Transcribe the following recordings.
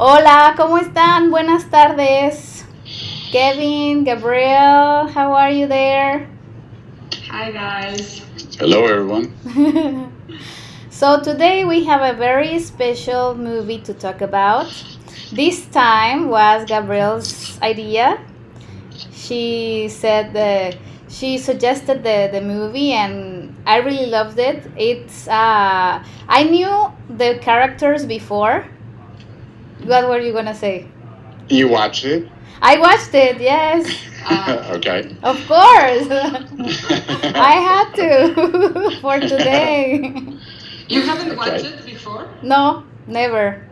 Hola, ¿cómo están? Buenas tardes. Kevin, Gabriel, how are you there? Hi guys. Hello, everyone. So today we have a very special movie to talk about. This time was Gabriel's idea. She suggested the movie and I really loved it. I knew the characters before. What were you gonna say? You watched it? I watched it, yes. Okay. Of course. I had to for today. You haven't watched Okay. it before? No, never.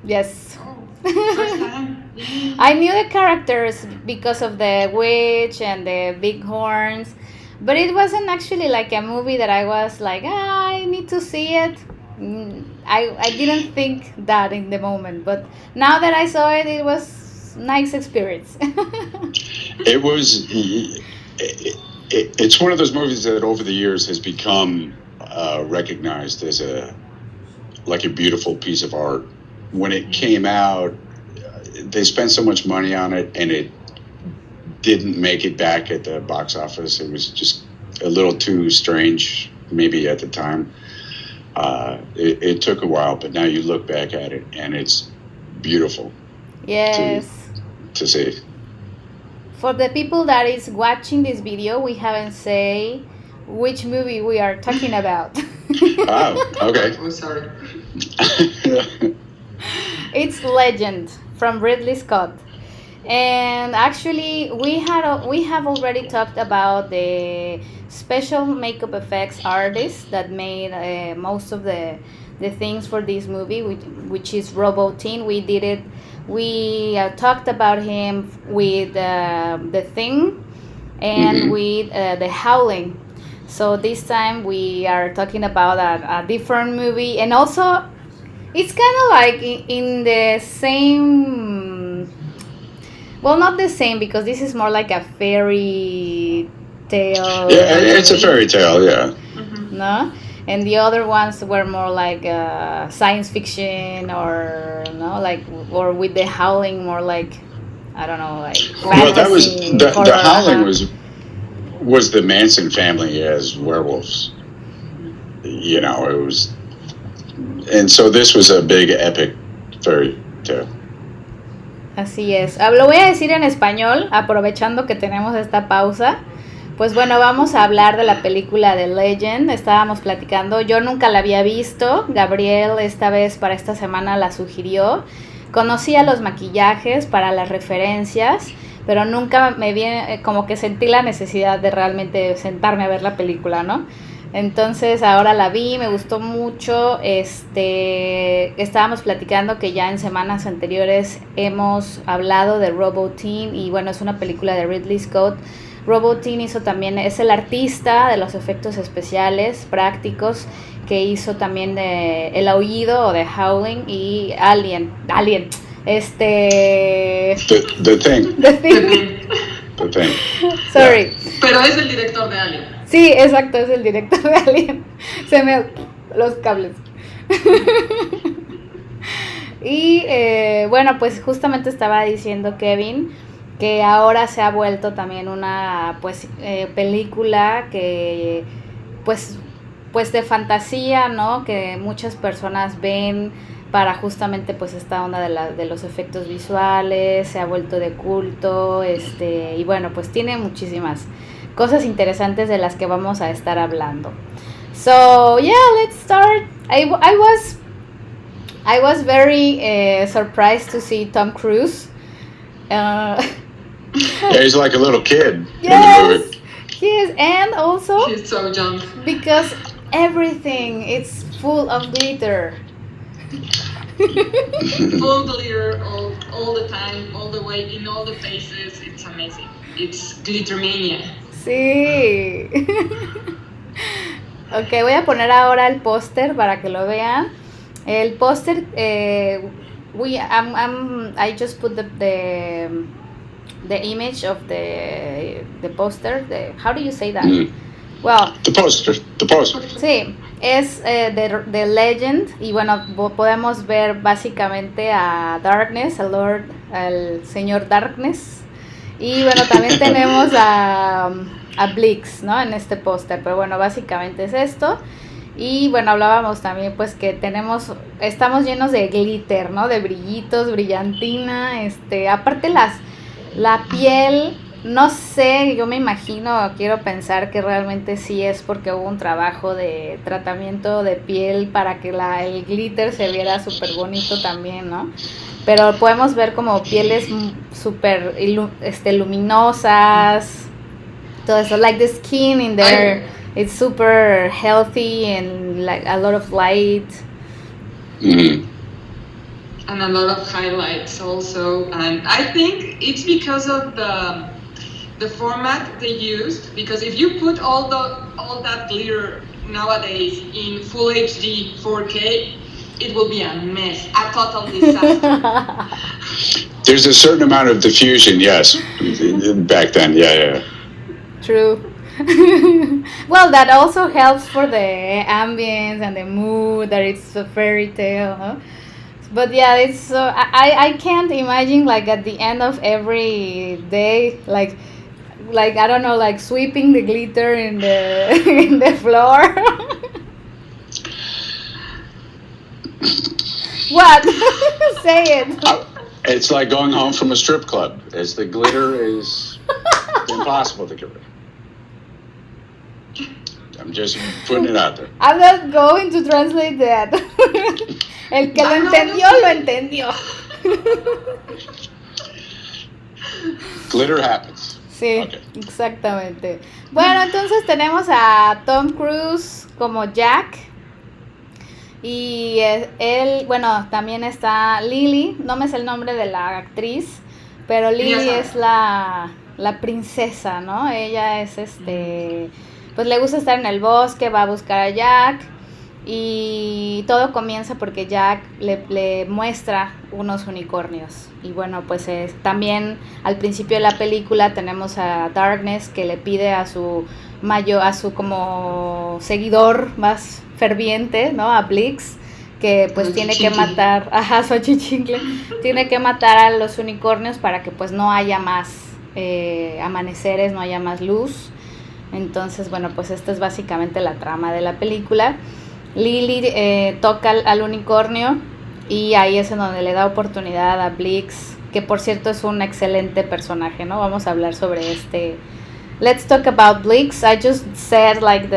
Yes. Oh, first time. Yay. I knew the characters because of the witch and the big horns, but it wasn't actually like a movie that I was like, I need to see it. I didn't think that in the moment, but now that I saw it, it was nice experience. It was. It's one of those movies that over the years has become recognized as a beautiful piece of art. When it came out, they spent so much money on it, and it didn't make it back at the box office. It was just a little too strange, maybe at the time. It took a while, but now you look back at it, and it's beautiful Yes. to see. For the people that is watching this video, we haven't say which movie we are talking about. Oh, okay. Oh, sorry. It's Legend from Ridley Scott. And actually, we have already talked about the special makeup effects artist that made most of the things for this movie, which is Robotin. We did it. We talked about him with the Thing and with the Howling. So this time we are talking about a different movie, and also it's kind of like in the same. Well, not the same because this is more like a fairy tale. Yeah, it's a fairy tale. Yeah. No, and the other ones were more like science fiction or no, like or with the Howling more like I don't know, like Well, that was fantasy the horror. Howling was the Manson family as werewolves. You know, it was, and so this was a big epic fairy tale. Así es. Lo voy a decir en español, aprovechando que tenemos esta pausa. Pues bueno, vamos a hablar de la película de Legend. Estábamos platicando, yo nunca la había visto. Gabriel esta vez para esta semana la sugirió. Conocía los maquillajes para las referencias, pero nunca me viene, como que sentí la necesidad de realmente sentarme a ver la película, ¿no? Entonces ahora la vi, me gustó mucho. Estábamos platicando que ya en semanas anteriores hemos hablado de Robotin y bueno, es una película de Ridley Scott. Robotin hizo también, es el artista de los efectos especiales prácticos que hizo también de El Aullido o de Howling y Alien. The Thing. The Thing. The Thing. Sorry. Pero es el director de Alien. Sí, exacto, es el director de Alien. Se me... los cables. Y bueno, pues justamente estaba diciendo Kevin que ahora se ha vuelto también una pues película que pues de fantasía, ¿no? Que muchas personas ven para justamente pues esta onda de los efectos visuales, se ha vuelto de culto, y bueno, pues tiene muchísimas cosas interesantes de las que vamos a estar hablando. So yeah, let's start. I was very surprised to see Tom Cruise. Yeah, he's like a little kid in the Yes, movie. he is, and also He's so young. because everything is full of glitter. Full glitter all the time, all the way, in all the faces. It's amazing. It's glittermania. Sí. Ok, voy a poner ahora el póster para que lo vean. El póster, I just put the image of the poster. How do you say that? Mhm. Well, The poster. sí, Es de Legend y bueno, podemos ver básicamente a Darkness, al señor Darkness. Y bueno, también tenemos a Blix, ¿no? En este póster, pero bueno, básicamente es esto. Y bueno, hablábamos también pues que estamos llenos de glitter, ¿no? De brillitos, brillantina, aparte la piel, no sé, yo me imagino, quiero pensar que realmente sí es porque hubo un trabajo de tratamiento de piel para que el glitter se viera súper bonito también, ¿no? Pero podemos ver como pieles súper luminosas, todo eso, like the skin in there, it's super healthy and like a lot of light. Mm-hmm. And a lot of highlights also, and I think it's because of the format they used, because if you put all that glitter nowadays in full HD 4K, it will be a mess, a total disaster. There's a certain amount of diffusion, yes, back then, yeah. True. Well, that also helps for the ambience and the mood, that it's a fairy tale, huh? But yeah, it's so I can't imagine like at the end of every day, like I don't know, like sweeping the glitter in the in the floor. What? Say it. It's like going home from a strip club. As the glitter is impossible to get rid of. I'm just putting it out there. I'm not going to translate that. El que lo entendió, lo entendió. Glitter happens. Sí, okay. Exactamente. Bueno, entonces tenemos a Tom Cruise como Jack. Y él, bueno, también está Lily. No me sé el nombre de la actriz, pero Lily es la princesa, ¿no? Ella es pues le gusta estar en el bosque, va a buscar a Jack. Y todo comienza porque Jack le muestra unos unicornios. Y bueno, pues también al principio de la película tenemos a Darkness que le pide a su como seguidor más ferviente, ¿no? A Blix, que pues tiene que matar, su achichincle, tiene que matar a los unicornios para que pues no haya más amaneceres, no haya más luz. Entonces, bueno, pues esta es básicamente la trama de la película. Lily toca al unicornio y ahí es en donde le da oportunidad a Blix, que por cierto es un excelente personaje, ¿no? Vamos a hablar sobre Let's talk about Blix. I just said like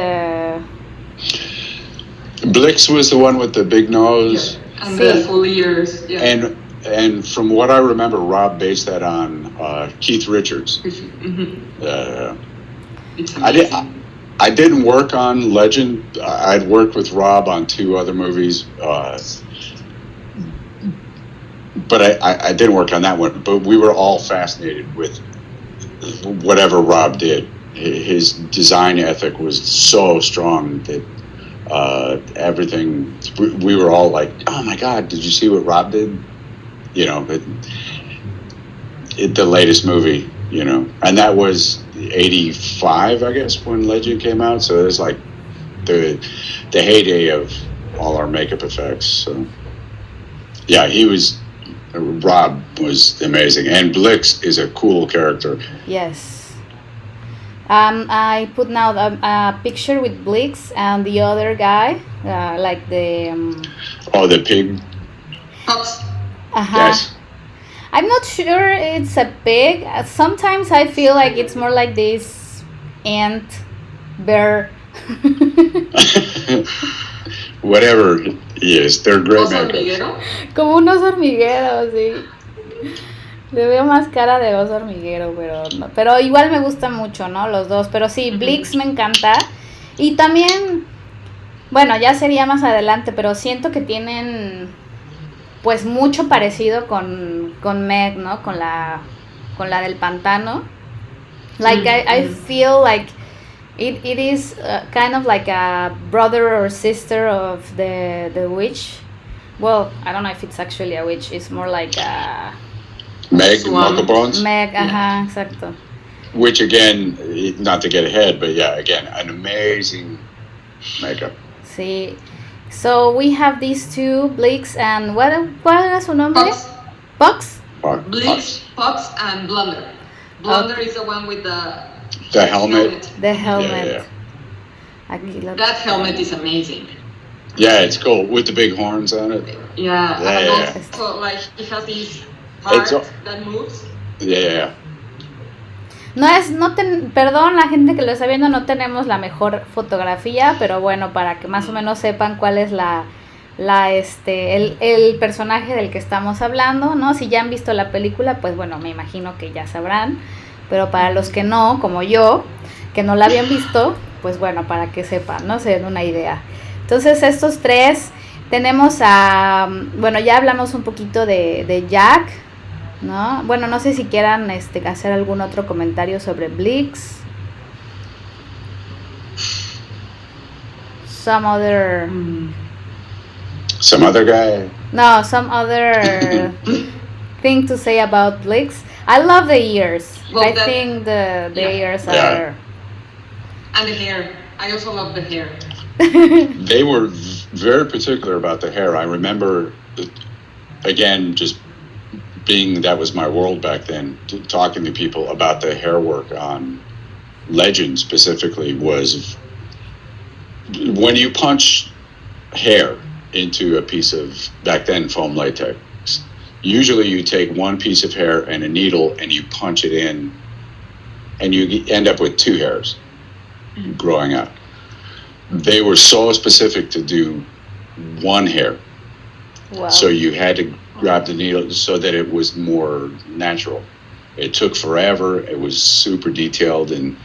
Blix was the one with the big nose. Yeah. And the full ears. Yeah. And from what I remember, Rob based that on Keith Richards. Mm-hmm. I didn't work on Legend. I'd worked with Rob on 2 other movies, but I didn't work on that one. But we were all fascinated with whatever Rob did. His design ethic was so strong that everything, we were all like, oh my God, did you see what Rob did? You know, the latest movie, you know, and that was 85, I guess, when Legend came out. So it was like the heyday of all our makeup effects. So yeah, Rob was amazing, and Blix is a cool character. Yes. I put now a picture with Blix and the other guy, like the the pig. Yes. I'm not sure it's a pig. Sometimes I feel like it's more like this ant, bear. Whatever he is, they're great makeup. Como unos hormigueros, sí. Le veo más cara de oso hormiguero, pero igual me gusta mucho, ¿no? Los dos. Pero sí, Blix me encanta. Y también, bueno, ya sería más adelante, pero siento que tienen pues mucho parecido con Meg, ¿no? Con la del pantano. Like I feel like it is kind of like a brother or sister of the witch. Well, I don't know if it's actually a witch. It's more like a Meg, Marco Bones. Meg, exacto. Which again, not to get ahead, but yeah, again, an amazing makeup. Sí. So we have these two, Blix and ¿cuál era su nombre? Pox, Pox? Bleach, Pox, and Blunder. Blunder is the one with The helmet. The helmet. Yeah. Aquí lo That helmet is amazing. Yeah, it's cool with the big horns on it. Yeah, Yeah, and yeah. also like it has this It's part a- that moves. Yeah. Perdón la gente que lo está viendo, no tenemos la mejor fotografía, pero bueno, para que más o menos sepan cuál es el personaje del que estamos hablando, ¿no? Si ya han visto la película, pues bueno, me imagino que ya sabrán, pero para los que no, como yo, que no la habían visto, pues bueno, para que sepan, ¿no? Se den una idea. Entonces estos tres, tenemos bueno, ya hablamos un poquito de Jack, ¿no? Bueno, no sé si quieran hacer algún otro comentario sobre Blix. Some other guy. No, some other thing to say about Blix. I love the ears. Well, I think the ears are. And the hair. I also love the hair. They were very particular about the hair. I remember, again, just being that was my world back then, talking to people about the hair work on Legend specifically was when you punch hair into a piece of, back then, foam latex, usually you take one piece of hair and a needle and you punch it in and you end up with two hairs growing out. They were so specific to do one hair. Wow. So you had to grab the needle so that it was more natural. It took forever. It was super detailed and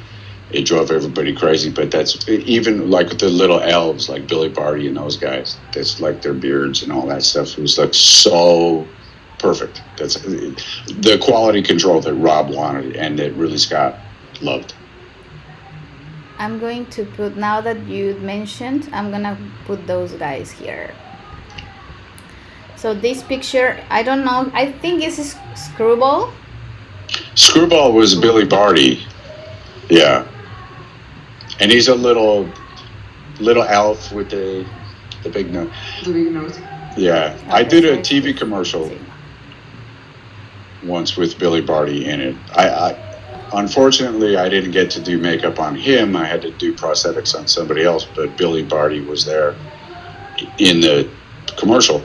it drove everybody crazy. But that's even like the little elves like Billy Barty and those guys. That's like their beards and all that stuff. It was like so perfect. That's the quality control that Rob wanted and that really Scott loved. I'm going to put, now that you mentioned, I'm gonna put those guys here. So this picture, I don't know, I think it's Screwball. Screwball was Billy Barty. Yeah. And he's a little elf with the big nose. The big nose. Yeah. Okay, I did a so TV commercial once with Billy Barty in it. I unfortunately I didn't get to do makeup on him. I had to do prosthetics on somebody else, but Billy Barty was there in the commercial.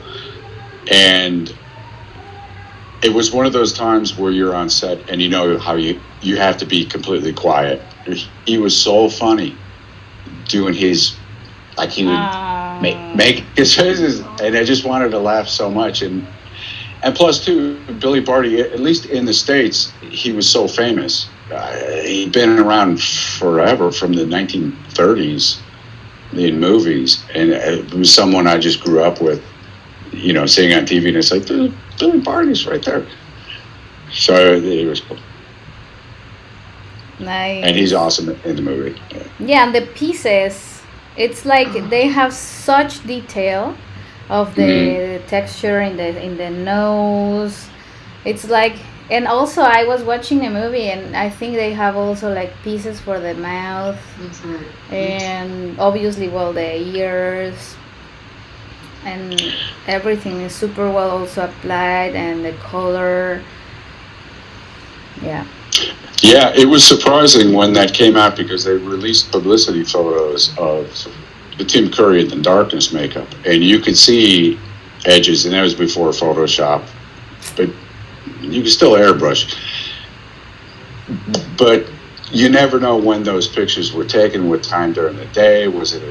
And it was one of those times where you're on set and you know how you have to be completely quiet. He was so funny doing his, like he would make his faces, and I just wanted to laugh so much. And plus too, Billy Barty, at least in the States, he was so famous. He'd been around forever, from the 1930s in movies, and it was someone I just grew up with, you know, seeing on TV, and it's like, dude, Billy Barty's right there. So it was cool. Nice. And he's awesome in the movie. Yeah, and the pieces, it's like they have such detail of the texture in the nose. It's like, and also I was watching a movie and I think they have also like pieces for the mouth and obviously, well, the ears, and everything is super well also applied, and the color. Yeah, it was surprising when that came out because they released publicity photos of the Tim Curry in the Darkness makeup, and you could see edges, and that was before Photoshop, but you could still airbrush. But you never know when those pictures were taken, what time during the day. Was it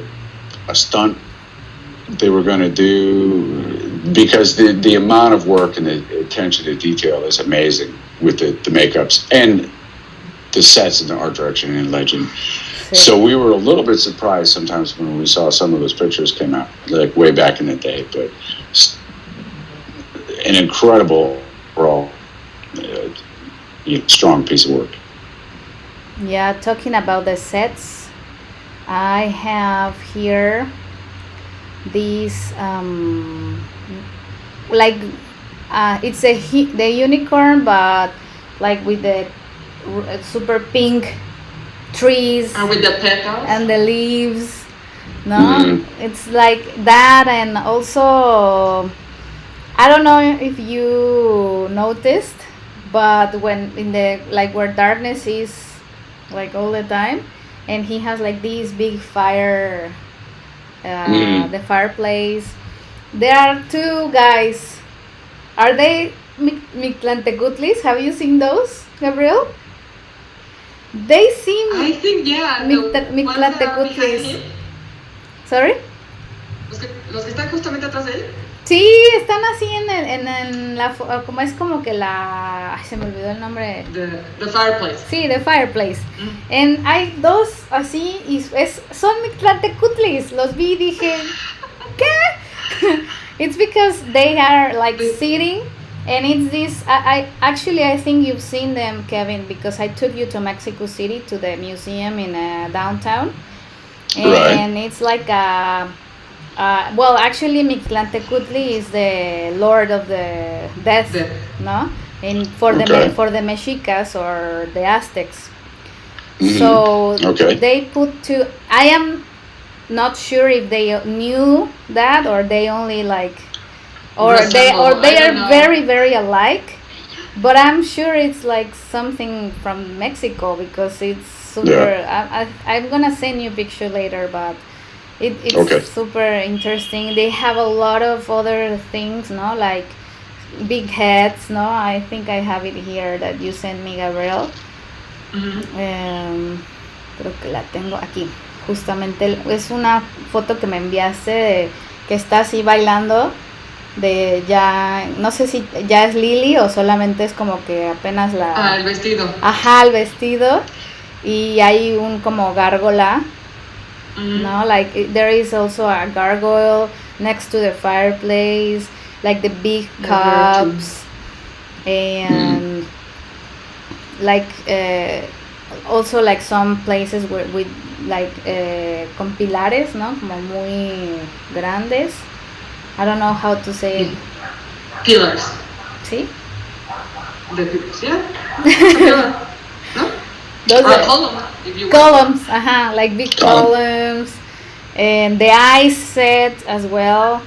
a stunt they were going to do? Because the amount of work and the attention to detail is amazing with the makeups and the sets and the art direction in Legend. So we were a little bit surprised sometimes when we saw some of those pictures came out, like way back in the day. But an incredible, raw, strong piece of work. Yeah, talking about the sets, I have here these like it's the unicorn, but like with the super pink trees And with the petals. and the leaves. No, it's like that, and also I don't know if you noticed, but when in the like where darkness is like all the time, and he has like this big fire, Mm. the fireplace. There are two guys. Are they Mictlantecutlis? Have you seen those, Gabriel? They seem I think, yeah, the ones that are behind Mictlantecutlis. him, Sorry. los que están justamente atrás de él. Sí, están así en la como es como que la ay, se me olvidó el nombre. The fireplace. Sí, the fireplace. Mm. En hay dos así y son Mictlantecutlis. Los vi y dije, ¿qué? It's because they are like sitting, and it's this. I actually I think you've seen them, Kevin, because I took you to Mexico City to the museum in downtown, and Right. it's like a. Well, actually, Mictlantecutli is the lord of the death, Death. no? And for Okay. for the Mexicas or the Aztecs. Mhm. So Okay. they put two. I am not sure if they knew that or they only like, or they Resemble, I they don't are know. very alike. But I'm sure it's like something from Mexico because it's super. Yeah. I'm gonna send you a picture later, but it's Okay. super interesting. They have a lot of other things, no, like big heads, no. I think I have it here that you sent me, Gabriel. Mhm. Creo que la tengo aquí. Justamente es una foto que me enviaste de que está así bailando. De ya, no sé si ya es Lily o solamente es como que apenas El vestido. Ajá, el vestido. Y hay un como gárgola. Mhm. No, like there is also a gargoyle next to the fireplace, like the big Yeah, there are two. cups, and like also like some places where with like con pilares, no, como muy grandes. I don't know how to say it. Pillars. ¿Sí? The pillars, yeah. It's a pillar. No? Those Or are a column, if you want. columns, like big columns, and the ice set as well.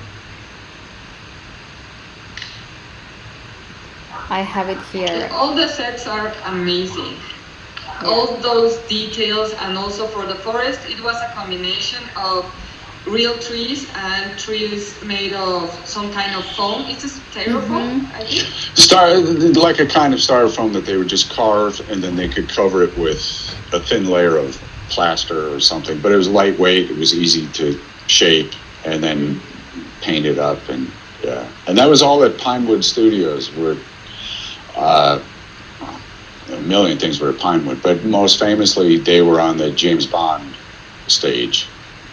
I have it here. All the sets are amazing. All those details, and also for the forest, it was a combination of real trees and trees made of some kind of foam. It's a styrofoam, I think. Like a kind of styrofoam that they would just carve, and then they could cover it with a thin layer of plaster or something. But it was lightweight. It was easy to shape, and then paint it up, and yeah. And that was all at Pinewood Studios, where a million things were at Pinewood, but most famously they were on the James Bond stage.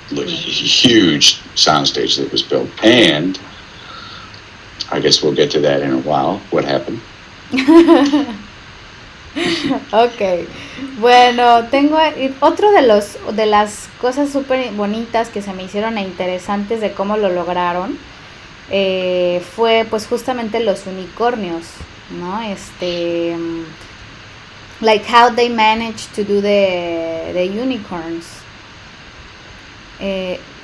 Huge soundstage that was built, and I guess we'll get to that in a while. What happened? Ok, bueno, tengo otro de las cosas súper bonitas que se me hicieron e interesantes de cómo lo lograron, fue pues justamente los unicornios, ¿no? Like how they managed to do the unicorns.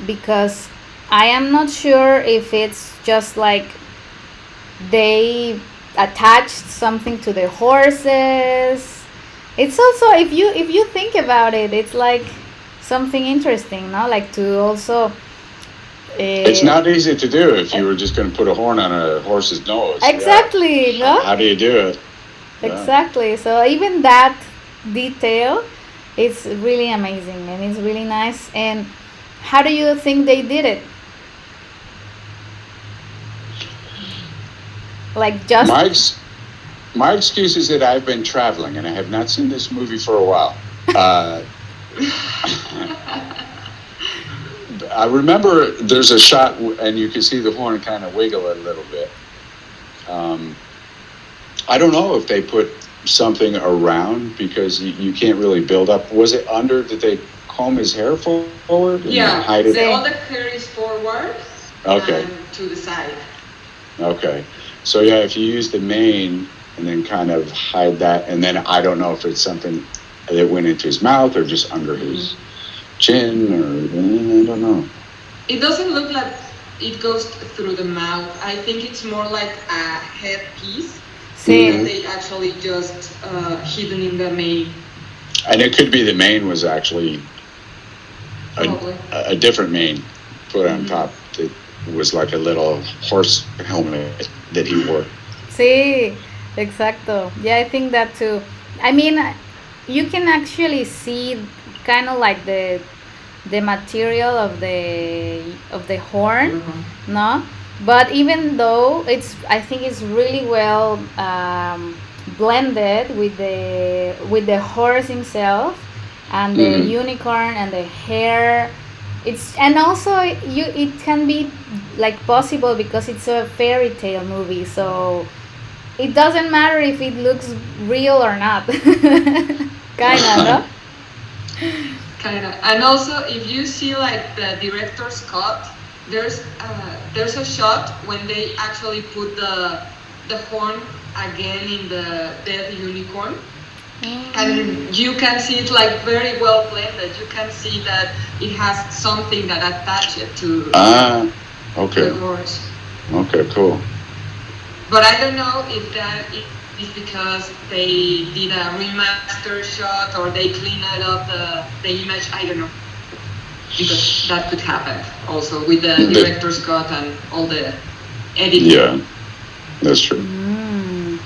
Because I am not sure if it's just like they attached something to the horses. It's also, if you think about it, it's like something interesting, no? Like to also. It's not easy to do if you were just going to put a horn on a horse's nose. Exactly, yeah. no? How do you do it? Exactly. So even that detail, it's really amazing and it's really nice. And how do you think they did it? Like just my excuse is that I've been traveling and I have not seen this movie for a while. I remember there's a shot and you can see the horn kind of wiggle a little bit. I don't know if they put something around because you can't really build up. Was it under? Did they comb his hair forward? And hide it? All the hair is forward. Okay. And to the side. Okay. So yeah, if you use the mane and then kind of hide that, and then I don't know if it's something that went into his mouth or just under his chin, or I don't know. It doesn't look like it goes through the mouth. I think it's more like a headpiece that Sí, they actually just hidden in the mane, And it could be the mane was actually probably. a different mane put on Mhm. top that was like a little horse helmet that he wore. sí, exacto. Yeah, I think that too. I mean, you can actually see kind of like the material of the horn, no? But even though I think it's really well blended with the horse himself and the Hmm. unicorn and the hair. It's and also it can be like possible because it's a fairy tale movie, so it doesn't matter if it looks real or not. Kinda, no? Kind of. And also, if you see like the director's cut, there's a shot when they actually put the horn again in the dead unicorn, and you can see it like very well blended. You can see that it has something that attached it to Ah, the okay. horse. Okay, cool. But I don't know if that is because they did a remaster shot or they cleaned up the image. I don't know. Because that could happen also with the director's cut and all the editing. Yeah, that's true. Mm,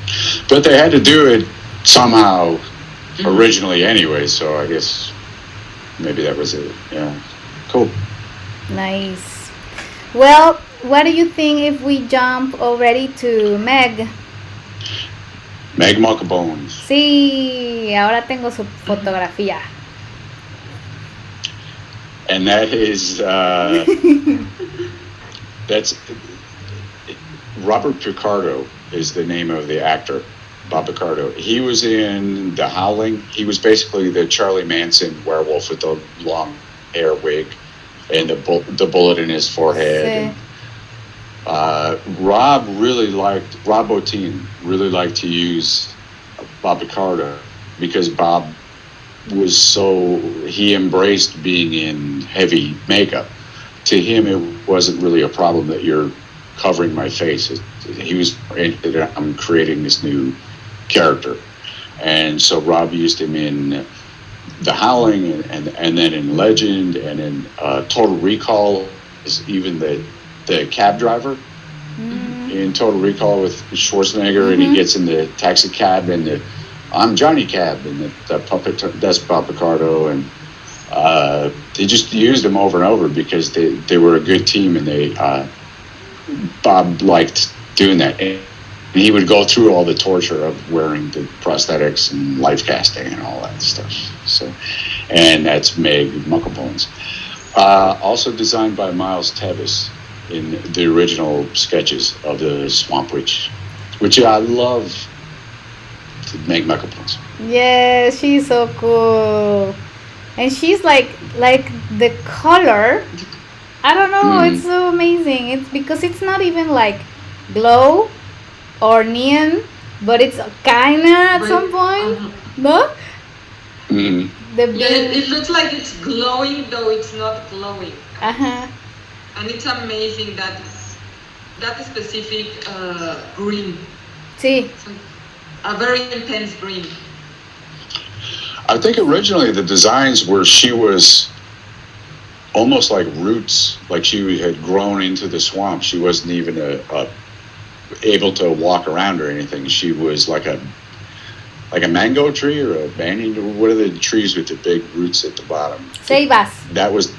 But they had to do it somehow originally anyway, so I guess maybe that was it. Yeah. Cool. nice. Well, what do you think if we jump already to Meg? Meg Muckabones. Sí, ahora tengo su fotografía. And that is that's Robert Picardo is the name of the actor, Bob Picardo. He was in The Howling. He was basically the Charlie Manson werewolf with the long hair wig and the bullet in his forehead. Sí. And, Rob Bottin really liked to use Bob Picardo because Bob he embraced being in heavy makeup. To him, it wasn't really a problem that you're covering my face. He was I'm creating this new character, and so Rob used him in The Howling, and then in Legend, and in Total Recall, is even the cab driver in Total Recall with Schwarzenegger, and he gets in the taxi cab and I'm Johnny Cab, and the puppet, that's Bob Picardo, and they just used him over and over because they were a good team, and Bob liked doing that. And he would go through all the torture of wearing the prosthetics and life casting and all that stuff. So, and that's Meg Muckabones. Also designed by Miles Tevis in the original sketches of the Swamp Witch, which I love. To Meg Muckabones. Yeah, she's so cool. And she's like the color. I don't know, it's so amazing. It's because it's not even like glow or neon, but it's kinda at some point. No? Mm-hmm. The Yeah, it big looks like it's glowing, though it's not glowing. uh-huh. And it's amazing that specific green. Sí. It's like a very intense green. I think originally the designs were she was almost like roots, like she had grown into the swamp. She wasn't even able to walk around or anything. She was like a mango tree or a banyan. What are the trees with the big roots at the bottom? Ceibas. That was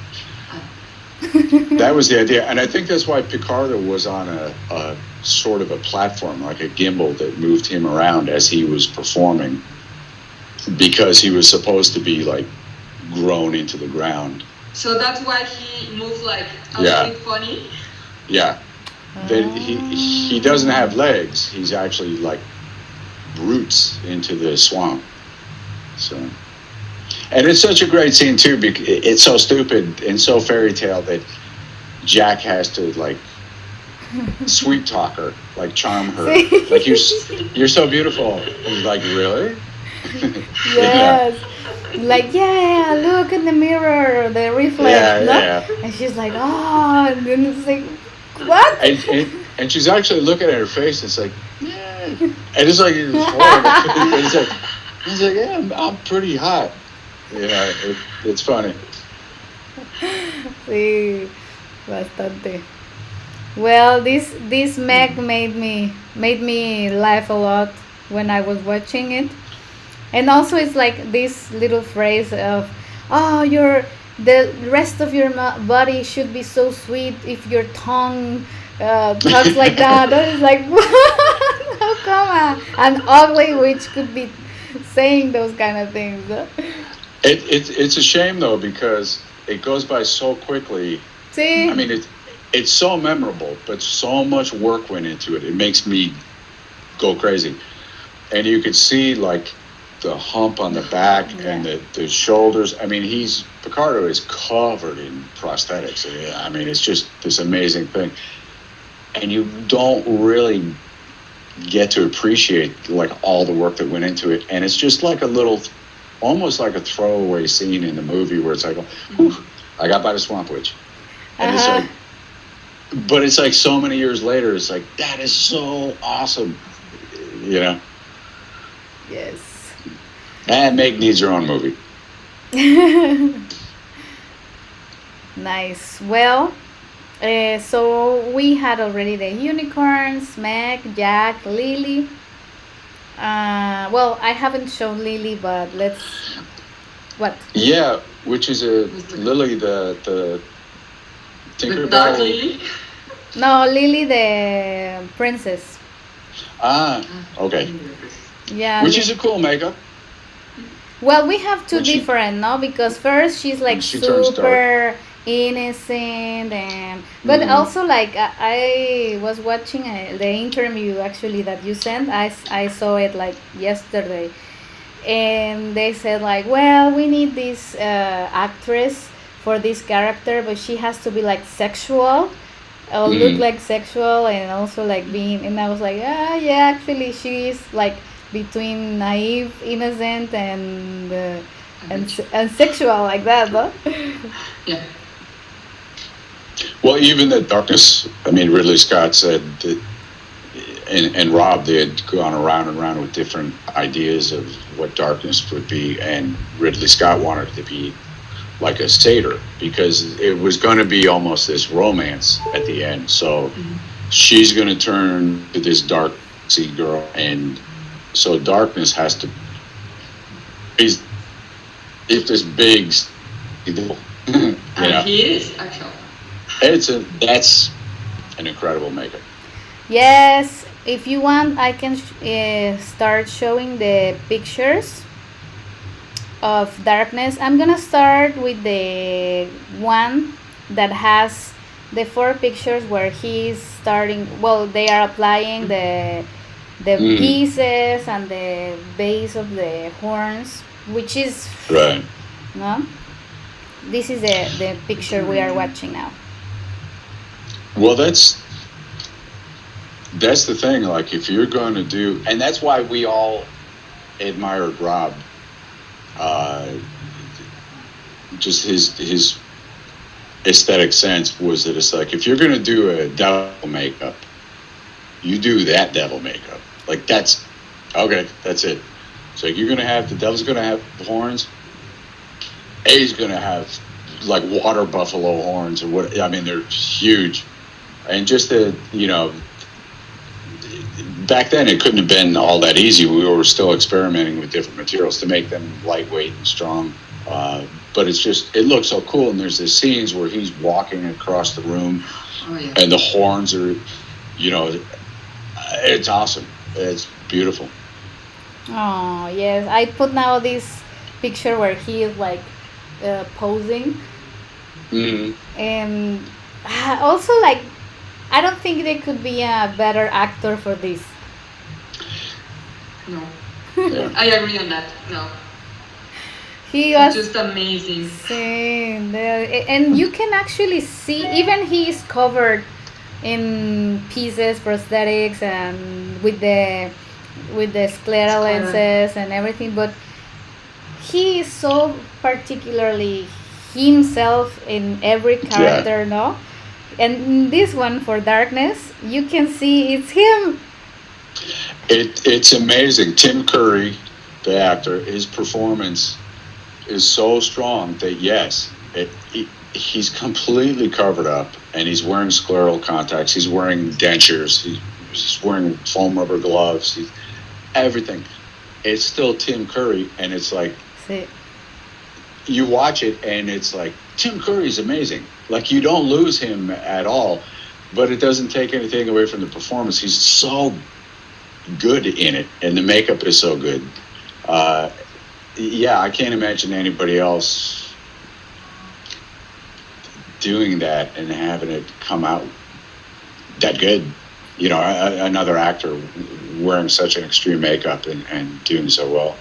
the idea, and I think that's why Picardo was on a sort of a platform, like a gimbal that moved him around as he was performing, because he was supposed to be like grown into the ground. So that's why he moves like a little bit funny. Yeah. He doesn't have legs. He's actually like roots into the swamp. So, and it's such a great scene too, because it's so stupid and so fairy tale that Jack has to like sweet talk her, like charm her, like you're so beautiful. And he's like, really? Yes. like, yeah, look in the mirror, the reflex, Yeah, no? yeah. And she's like, oh, and then it's like, what? And she's actually looking at her face. And it's like, yeah, and it's like it's horrible. It's like, yeah, I'm pretty hot. Yeah, it's funny. Sí, bastante. Well, this Meg made me laugh a lot when I was watching it. And also it's like this little phrase of, oh, the rest of your body should be so sweet if your tongue talks like that. That is like, what? How come an ugly witch could be saying those kind of things? No? It's a shame though because it goes by so quickly. Sí. I mean, it's so memorable, but so much work went into it. It makes me go crazy. And you could see like the hump on the back and the shoulders. I mean, Picardo is covered in prosthetics. I mean, it's just this amazing thing. And you don't really get to appreciate like all the work that went into it. And it's just like a little, almost like a throwaway scene in the movie where it's like, whew, I got by the swamp witch. And it's like, but it's like so many years later, it's like, that is so awesome. You know? Yes. And Meg needs her own movie. Nice. Well, so we had already the unicorns, Meg, Jack, Lily. Well, I haven't shown Lily, but let's. What? Yeah, which is Lily, the The Tinkerbell. dark lily. No, Lily the princess. Ah, okay. Yeah. Which is a cool makeup. Well, we have two When she- different, no? Because first she's like When she turns super innocent, and but Mhm. also like I was watching the interview actually that you sent. I saw it like yesterday, and they said like, well, we need this actress for this character, but she has to be like sexual, or look Mhm. like sexual, and also like being. And I was like, yeah, actually she is like between naive, innocent, and sexual like that, no? Yeah. Well, even the darkness. I mean, Ridley Scott said that, and Rob, they had gone around and around with different ideas of what darkness would be, and Ridley Scott wanted it to be like a satyr because it was going to be almost this romance at the end. So she's going to turn to this dark sea girl, and so darkness has to. He's this big, you know. And he is actually. That's an incredible makeup. Yes, if you want, I can start showing the pictures of darkness. I'm gonna start with the one that has the four pictures where he's starting. Well, they are applying the pieces and the base of the horns, which is Right. no. This is the picture we are watching now. Well, that's the thing. Like, if you're going to do, and that's why we all admired Rob. Just his aesthetic sense was that it's like if you're going to do a devil makeup, you do that devil makeup. Like that's okay. That's it. So you're going to have the devil's going to have horns. A's going to have like water buffalo horns or what? I mean, they're huge. And just back then it couldn't have been all that easy. We were still experimenting with different materials to make them lightweight and strong. But it looks so cool. And there's these scenes where he's walking across the room and the horns are, it's awesome. It's beautiful. Oh, yes. I put now this picture where he is like posing. Mm-hmm. And also like I don't think there could be a better actor for this. No. Yeah. I agree on that. No. He It's was just amazing. saying there, and you can actually see even he is covered in pieces, prosthetics, and with the sclera lenses and everything, but he is so particularly himself in every Yeah. character, no? And in this one for Darkness, you can see it's him. It's amazing. Tim Curry, the actor, his performance is so strong that yes, he's completely covered up, and he's wearing scleral contacts. He's wearing dentures. He's wearing foam rubber gloves. Everything. It's still Tim Curry, and it's like Sí. you watch it, and it's like Tim Curry's amazing. Like you don't lose him at all, but it doesn't take anything away from the performance. He's so good in it, and the makeup is so good. Yeah, I can't imagine anybody else doing that and having it come out that good. You know, another actor wearing such an extreme makeup and doing so well.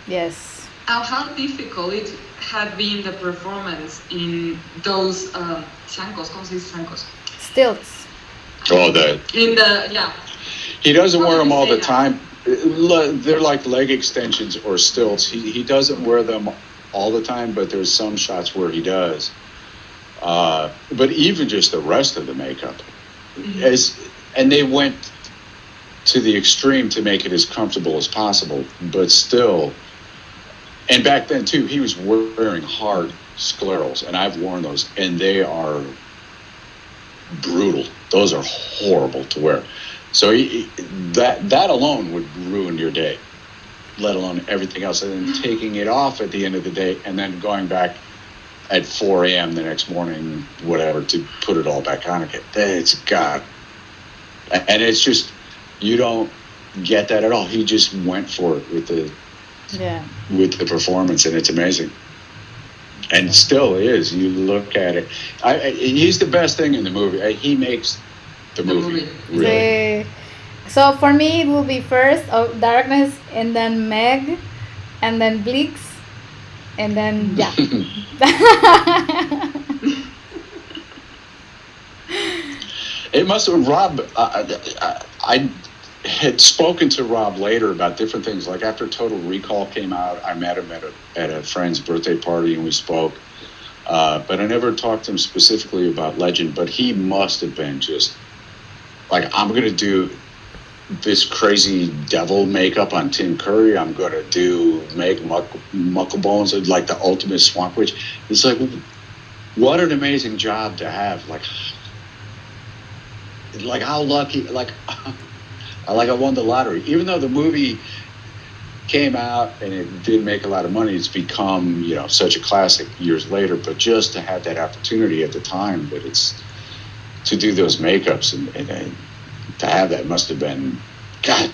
Yes. How difficult it had been the performance in those zancos, ¿cómo se dice zancos? Stilts. Oh, the In the, yeah. he doesn't How wear do them you all say the that? time. They're like leg extensions or stilts. He doesn't wear them all the time, but there's some shots where he does. But even just the rest of the makeup, and they went to the extreme to make it as comfortable as possible, but still. And back then too, he was wearing hard sclerals, and I've worn those, and they are brutal. Those are horrible to wear. So that alone would ruin your day, let alone everything else. And then taking it off at the end of the day, and then going back at 4 a.m. the next morning, whatever, to put it all back on again. It's got, and it's just, you don't get that at all. He just went for it with the performance, and it's amazing. And still is. You look at it. He's the best thing in the movie. He makes the movie. Really. So for me, it will be first Darkness, and then Meg, and then Blix, and then yeah. It must have Rob. I had spoken to Rob later about different things. Like after Total Recall came out, I met him at a friend's birthday party, and we spoke. But I never talked to him specifically about Legend. But he must have been just like, I'm going to do this crazy devil makeup on Tim Curry. I'm going to make Mucklebones like the ultimate swamp witch. It's like, what an amazing job to have. Like how lucky, like I won the lottery. Even though the movie came out and it didn't make a lot of money, it's become, such a classic years later. But just to have that opportunity at the time, that it's to do those makeups and to have that must have been, God,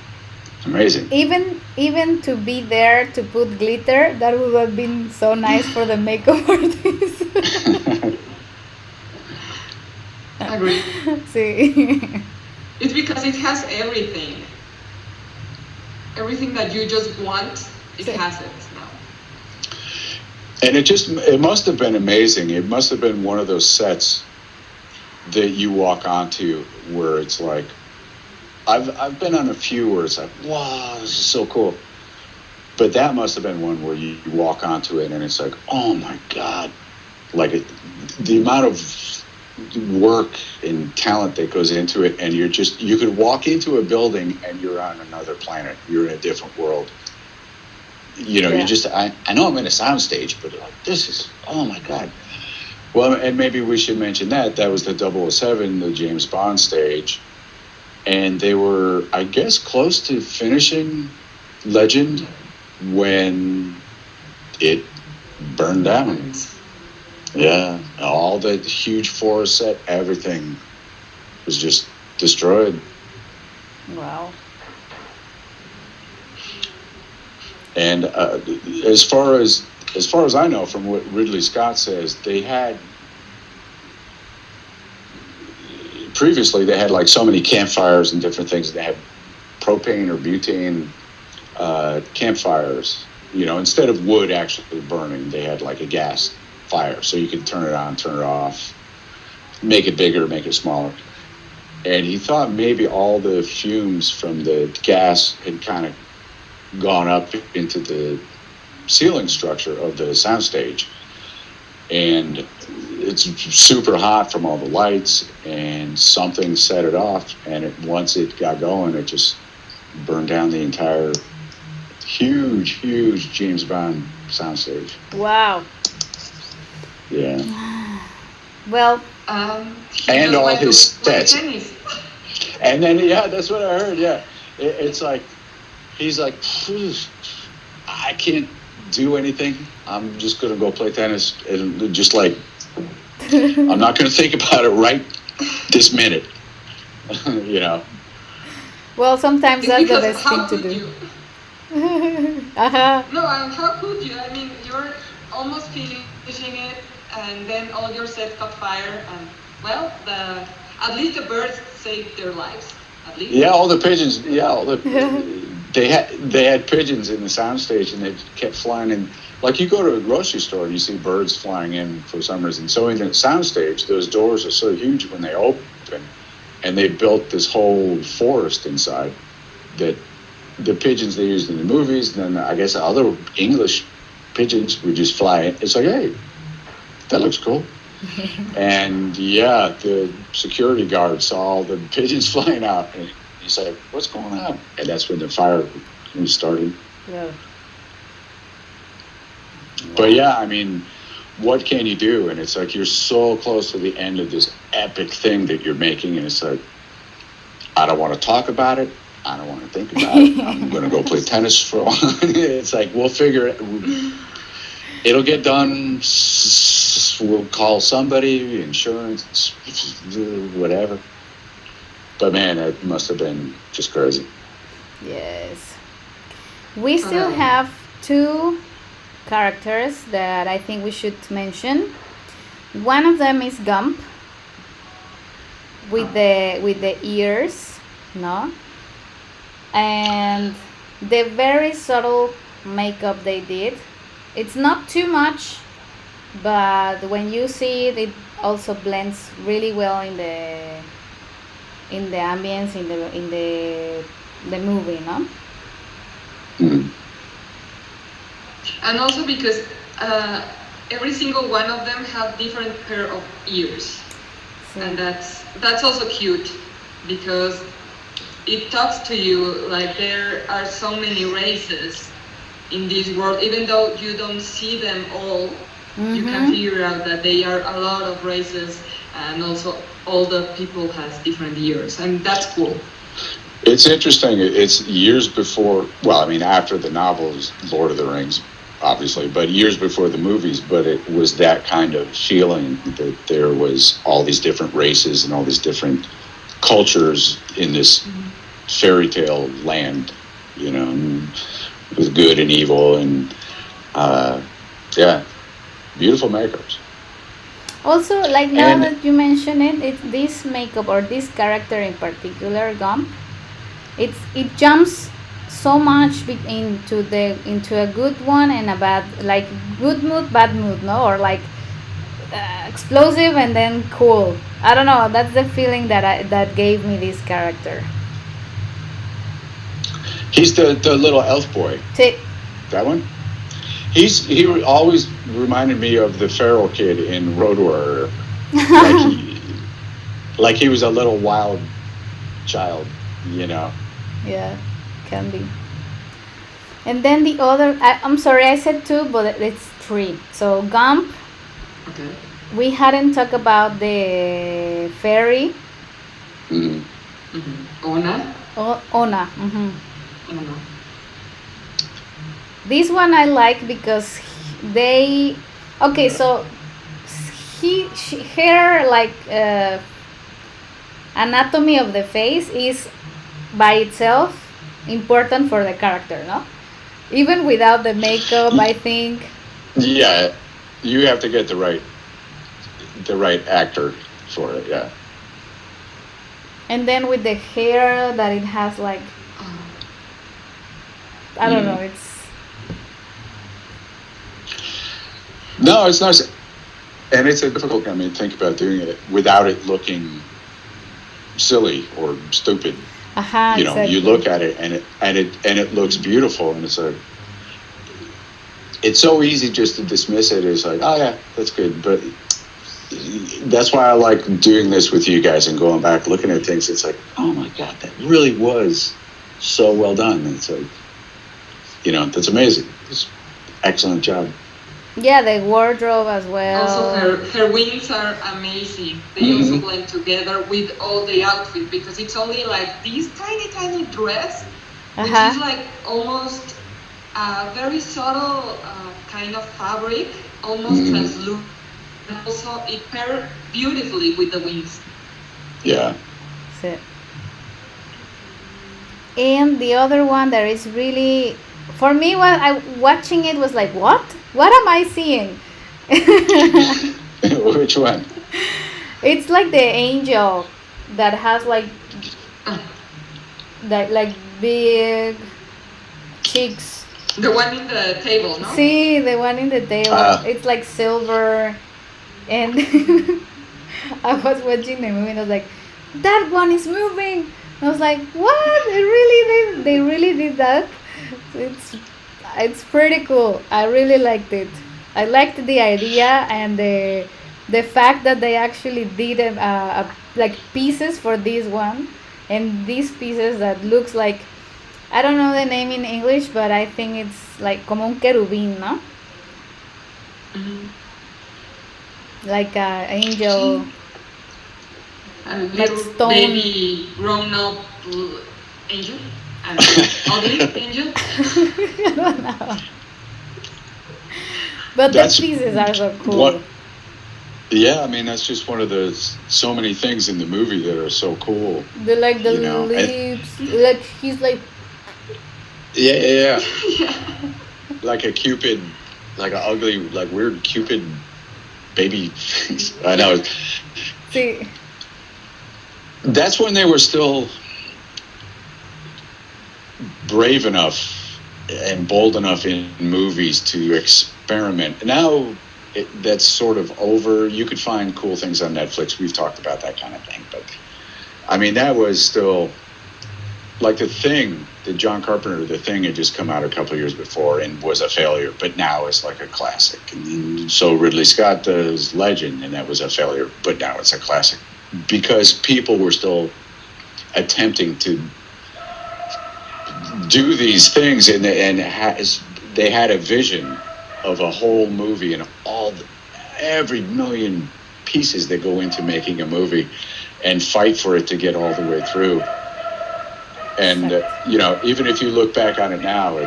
amazing. Even to be there to put glitter, that would have been so nice for the makeup artist. Agree. Sí. It's because it has everything. Everything that you just want, it has it now. And it must have been amazing. It must have been one of those sets that you walk onto where it's like, I've been on a few where it's like, wow, this is so cool. But that must have been one where you walk onto it and it's like, oh my God. Like the amount of work and talent that goes into it, and you could walk into a building and you're on another planet. You're in a different world. You just, I know I'm in a soundstage, but like, this is, oh my God. Well, and maybe we should mention that was the 007, the James Bond stage. And they were, I guess, close to finishing Legend when it burned down. Yeah, all the huge forest set, everything was just destroyed. Wow. And as far as I know, from what Ridley Scott says, previously they had like so many campfires and different things. They had propane or butane campfires. Instead of wood actually burning, they had like a gas fire, so you could turn it on, turn it off, make it bigger, make it smaller. And he thought maybe all the fumes from the gas had kind of gone up into the ceiling structure of the soundstage, and it's super hot from all the lights, and something set it off, and once it got going, it just burned down the entire huge James Bond soundstage. Wow. Yeah. Well, And all his play sets. tennis. And then, yeah, that's what I heard. Yeah, it's like he's like, I can't do anything. I'm just gonna go play tennis, and just like I'm not gonna think about it right this minute. You know. well, sometimes It's that's the because best how thing to could do. you? Uh-huh. No, how could you? I mean, you're almost finishing it, and then all your set caught fire, and well, at least the birds saved their lives. At least. Yeah, all the pigeons. Yeah, they had pigeons in the soundstage, and they kept flying in. Like you go to a grocery store and you see birds flying in for some reason. So in the soundstage, those doors are so huge when they open, and they built this whole forest inside that the pigeons they used in the movies, and then I guess other English pigeons would just fly in. It's like, hey, that looks cool. And yeah, the security guard saw all the pigeons flying out, and he's like, what's going on? And that's when the fire started. Yeah. But yeah, I mean, what can you do? And it's like you're so close to the end of this epic thing that you're making, and it's like, I don't want to talk about it. I don't want to think about it. I'm going to go play tennis for a while. It's like, we'll figure it. It'll get done. We'll call somebody, insurance, whatever. But man, it must have been just crazy. Yes. We still have two characters that I think we should mention. One of them is Gump with the ears, no? And the very subtle makeup they did. It's not too much, but when you see it, it also blends really well in the ambience in the movie, no? Mm. And also because every single one of them have different pair of ears, and that's also cute because it talks to you like there are so many races in this world. Even though you don't see them all, you can figure out that they are a lot of races, and also all the people has different ears, and that's cool. It's interesting. It's years before, well, I mean, after the novels, Lord of the Rings, obviously, but years before the movies, but it was that kind of feeling that there was all these different races and all these different cultures in this fairy tale land, you know, with good and evil, and yeah, beautiful makeups. Also, like now that you mention it, this makeup or this character in particular, Gump, it jumps so much into a good one and a bad, like good mood, bad mood, no, or like explosive and then cool. I don't know. That's the feeling that gave me this character. He's the little elf boy. That one. He always reminded me of the feral kid in Road Warrior. like he was a little wild child, you know. Yeah, can be. And then the other, I'm sorry, I said two, but it's three. So Gump. Okay. We hadn't talked about the fairy. Ona. Ona. This one I like because so her like anatomy of the face is by itself important for the character, no? Even without the makeup, I think. Yeah, you have to get the right actor for it, yeah. And then with the hair that it has, like, I don't know, it's... No, it's not. And it's a difficult, I mean, think about doing it without it looking silly or stupid. You know, exactly. you look at it and it looks beautiful, and it's it's so easy just to dismiss it as like, oh yeah, that's good. But that's why I like doing this with you guys and going back, looking at things. It's like, oh my God, that really was so well done. And it's like, that's amazing. It's excellent job. Yeah, the wardrobe as Also, well. her wings are amazing. They also blend together with all the outfit because it's only like this tiny, tiny dress, which is Uh-huh. like almost a very subtle kind of fabric, almost translucent. And also, it paired beautifully with the wings. Yeah. So, and the other one that is really, for me, when I watching it was like, what am I seeing? Which one? It's like the angel that has like that like big cheeks. The one in the table, no? See the one in the table. Uh, It's like silver, and I was watching the movie and I was like, that one is moving. I was like, what? They really did. They really did that. It's it's pretty cool. I really liked it. I liked the idea and the fact that they actually did like pieces for this one, and these pieces that looks like, I don't know the name in English, but I think it's like como un querubín, no? Mhm. Like a angel, See, a like little stone. baby grown up angel, an ugly angel. I don't know. But the that's pieces are so what. cool. Yeah, I mean that's just one of the so many things in the movie that are so cool. The like the And lips, like he's like yeah, yeah, yeah. Yeah. Like a cupid, like an ugly, like weird cupid baby face. I know. see. That's when they were still brave enough and bold enough in movies to experiment. Now that's sort of over. You could find cool things on Netflix. We've talked about that kind of thing, but I mean that was still like the John Carpenter. The Thing had just come out a couple of years before and was a failure, but now it's like a classic. And so Ridley Scott does Legend, and that was a failure, but now it's a classic because people were still attempting to do these things, and they had a vision of a whole movie and every million pieces that go into making a movie, and fight for it to get all the way through. And Exact. even if you look back on it now,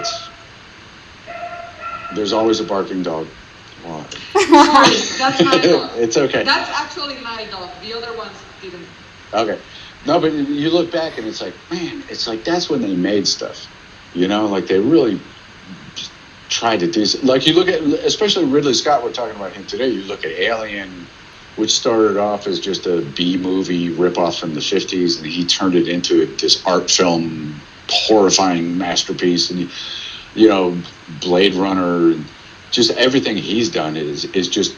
there's always a barking dog. Well, Sorry, that's my dog. it's okay. That's actually my dog. The other ones didn't. Okay. No, but you look back and it's like, man, it's like that's when they made stuff. Like they really tried to do. Like you look at, especially Ridley Scott. We're talking about him today. You look at Alien, which started off as just a B movie ripoff from the 50s, and he turned it into this art film, horrifying masterpiece. And Blade Runner, and just everything he's done is just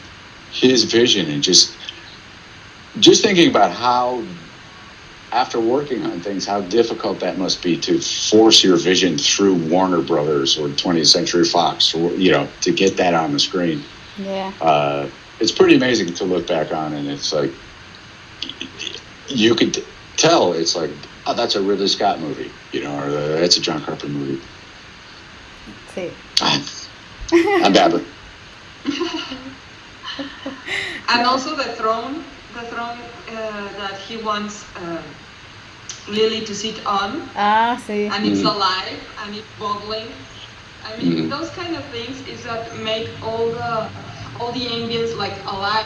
his vision, and just thinking about how, after working on things, how difficult that must be to force your vision through Warner Brothers or 20th Century Fox, or to get that on the screen. Yeah. It's pretty amazing to look back on, and it's like you could tell it's like, oh, that's a Ridley Scott movie, or that's a John Carpenter movie. See. I'm babbling. And also the throne that he wants Lily to sit on, Ah, see. and it's alive and it's bubbling. I mean, those kind of things is that make all the ambience like alive.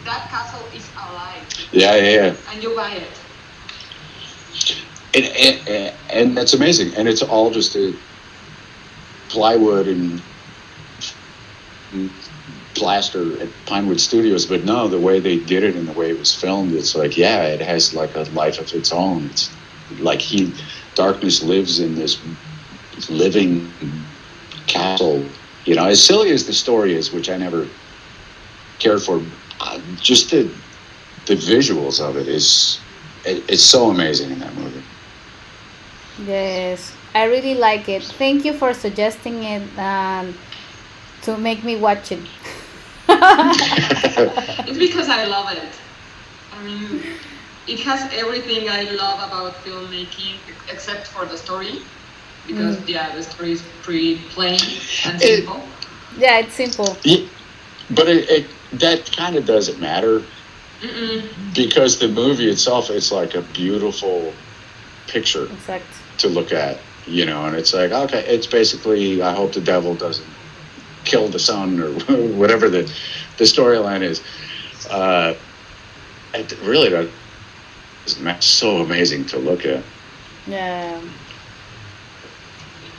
That castle is alive, Yeah. and you buy it. And that's amazing, and it's all just a plywood and plaster at Pinewood Studios. But no, the way they did it and the way it was filmed, it's like, yeah, it has like a life of its own. It's like darkness lives in this living castle. As silly as the story is, which I never cared for, just the visuals of it it's so amazing in that movie. Yes, I really like it. Thank you for suggesting it. to make me watch it. It's because I love it. I mean, it has everything I love about filmmaking, except for the story, because yeah, the story is pretty plain and simple. Yeah, it's simple. But that kind of doesn't matter. Mm-mm. Because the movie itself, it's like a beautiful picture Exact. to look at, and it's like, okay, it's basically, I hope the devil doesn't kill the son or whatever the storyline is. It really does. It's so amazing to look at. Yeah.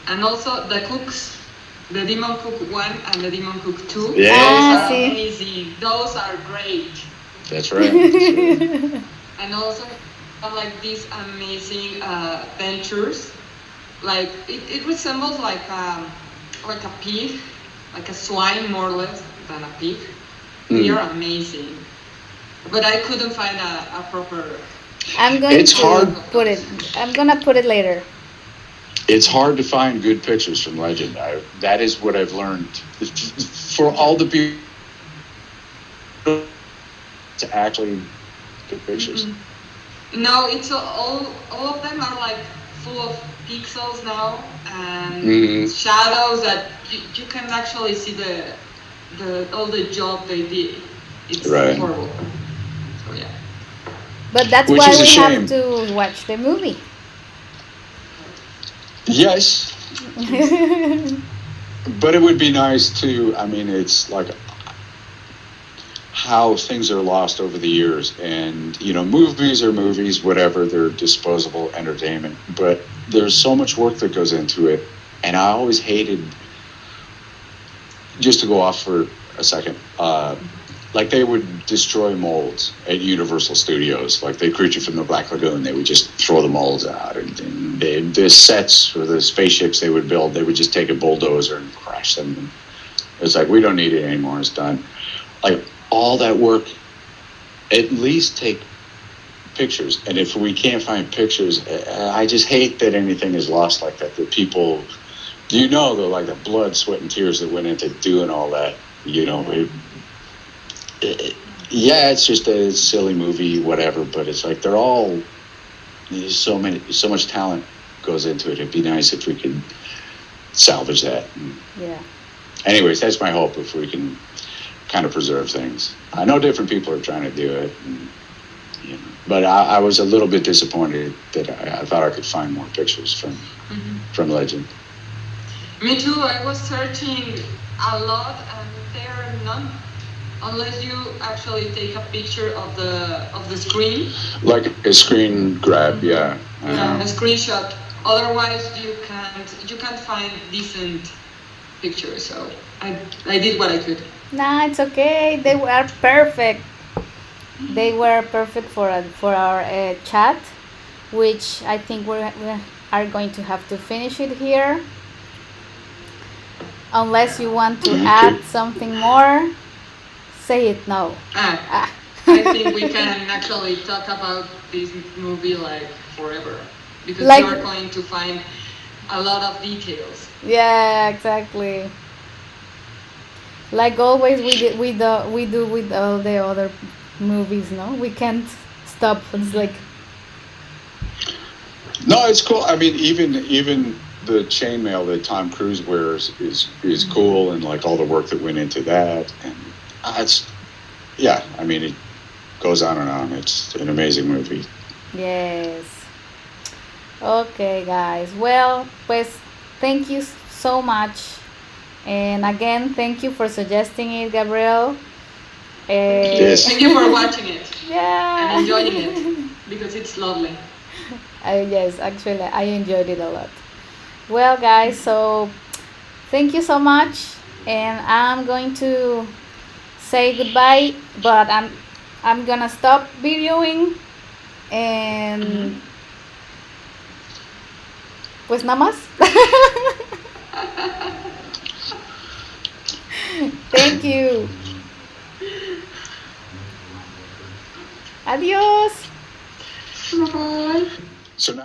And also the cooks, the Demon Cook 1 and the Demon Cook 2. Yeah. Those are see. amazing. Those are great. That's right. That's right. And also like these amazing ventures. Like it resembles like a pig, like a swine more or less than a pig. They are amazing. But I couldn't find a proper. I'm going It's to hard. put it. I'm gonna put it later. It's hard to find good pictures from Legend. That is what I've learned. For all the people to actually good pictures. Mm-hmm. No, it's all of them are like full of pixels now and shadows that you can actually see the all the job they did. It's Right. horrible. So yeah. But that's Which why is a we shame. have to watch the movie. Yes, but it would be nice to. I mean, it's like how things are lost over the years, and movies are movies, whatever. They're disposable entertainment, but there's so much work that goes into it, and I always hated. Just to go off for a second, like they would destroy molds at Universal Studios, like the Creature from the Black Lagoon. They would just throw the molds out, and the sets for the spaceships they would build, they would just take a bulldozer and crash them. And it's like, we don't need it anymore. It's done. Like all that work, at least take pictures. And if we can't find pictures, I just hate that anything is lost like that. That people, like the blood, sweat, and tears that went into doing all that. It's just a silly movie, whatever. But it's like there's so much talent goes into it. It'd be nice if we could salvage that. Yeah. Anyways, that's my hope, if we can kind of preserve things. I know different people are trying to do it, but I was a little bit disappointed that I thought I could find more pictures from Legend. Me too. I was searching a lot, and there are none. Unless you actually take a picture of the screen. Like a screen grab, yeah. A screenshot. Otherwise, you can't find decent pictures. So I did what I could. Nah, it's okay. They were perfect. They were perfect for our chat, which I think we are going to have to finish it here. Unless you want to add something more, say it now. I think we can actually talk about this movie like forever, because you are going to find a lot of details. Yeah, exactly. Like always, we do with all the other movies. No, we can't stop. It's like. No, it's cool. I mean, even the chainmail that Tom Cruise wears is cool, and like all the work that went into that, and I mean, it goes on and on. It's an amazing movie. Yes. Okay, guys. Well, pues, thank you so much, and again, thank you for suggesting it, Gabriel. Yes. Thank you for watching it. Yeah. And enjoying it, because it's lovely. Yes, actually, I enjoyed it a lot. Well, guys, so thank you so much, and I'm going to say goodbye, but I'm gonna stop videoing, and pues nada más. Thank you. Adiós. Bye. So now.